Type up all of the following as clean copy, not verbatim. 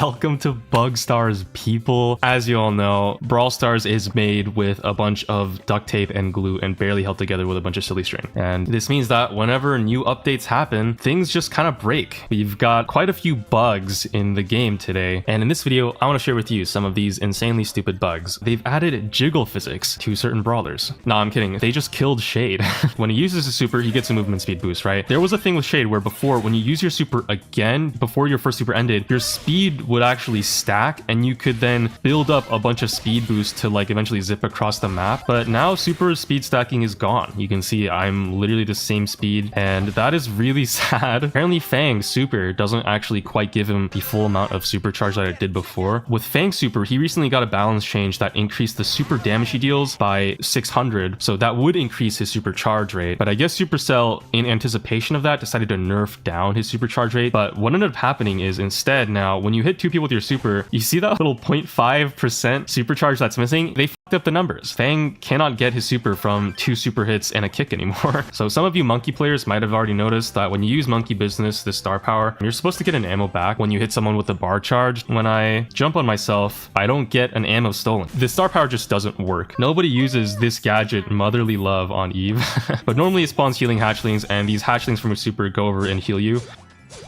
Welcome to Bug Stars, people. As you all know, Brawl Stars is made with a bunch of duct tape and glue and barely held together with a bunch of silly string. And this means that whenever new updates happen, things just kind of break. We've got quite a few bugs in the game today. And in this video, I want to share with you some of these insanely stupid bugs. They've added jiggle physics to certain brawlers. Nah, I'm kidding. They just killed Shade. When he uses his super, he gets a movement speed boost, right? There was a thing with Shade where before, when you use your super again, before your first super ended, your speed would actually stack and you could then build up a bunch of speed boosts to like eventually zip across the map. But now super speed stacking is gone. You can see I'm literally the same speed and that is really sad. Apparently Fang's super doesn't actually quite give him the full amount of supercharge that it did before. With Fang's super, he recently got a balance change that increased the super damage he deals by 600. So that would increase his supercharge rate. But I guess Supercell, in anticipation of that, decided to nerf down his supercharge rate. But what ended up happening is instead now, when you hit two people with your super, you see that little 0.5% supercharge that's missing? They fucked up the numbers. Fang cannot get his super from 2 super hits and a kick anymore. So some of you monkey players might have already noticed that when you use monkey business, this star power, you're supposed to get an ammo back when you hit someone with a bar charge. When I jump on myself, I don't get an ammo stolen. The star power just doesn't work. Nobody uses this gadget, motherly love, on Eve. But normally it spawns healing hatchlings and these hatchlings from your super go over and heal you.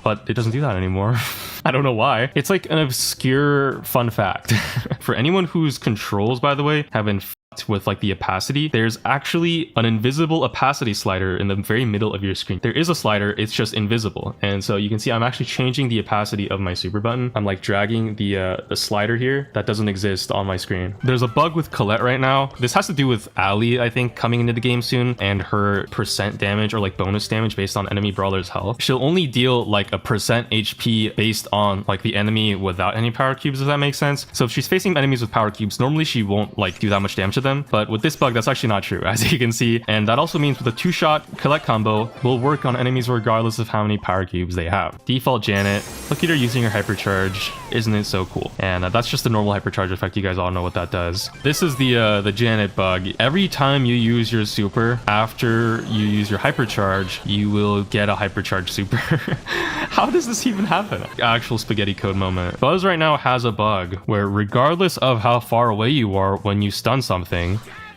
But it doesn't do that anymore. I don't know why. It's like an obscure fun fact. For anyone whose controls, by the way, have been with like the opacity, there's actually an invisible opacity slider in the very middle of your screen. There is a slider, it's just invisible. And so you can see I'm actually changing the opacity of my super button. I'm like dragging the slider here that doesn't exist on my screen. There's a bug with Colette right now. This has to do with Ali, I think, coming into the game soon, and her percent damage or like bonus damage based on enemy brawler's health. She'll only deal like a percent HP based on like the enemy without any power cubes, if that makes sense. So if she's facing enemies with power cubes, normally she won't like do that much damage to them, but with this bug that's actually not true, as you can see. And that also means with a 2-shot Colette combo will work on enemies regardless of how many power cubes they have. Default Janet, look at her using her hypercharge. Isn't it so cool? And that's just the normal hypercharge effect. You guys all know what that does. This is the Janet bug. Every time you use your super after you use your hypercharge, you will get a hypercharge super. How does this even happen? Actual spaghetti code moment. Buzz right now has a bug where regardless of how far away you are when you stun something,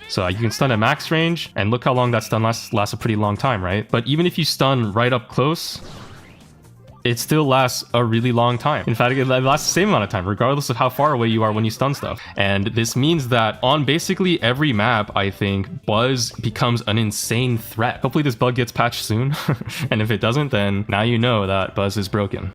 so you can stun at max range, and look how long that stun lasts a pretty long time, right? But even if you stun right up close, it still lasts a really long time. In fact, it lasts the same amount of time, regardless of how far away you are when you stun stuff. And this means that on basically every map, I think, Buzz becomes an insane threat. Hopefully this bug gets patched soon. And if it doesn't, then now you know that Buzz is broken.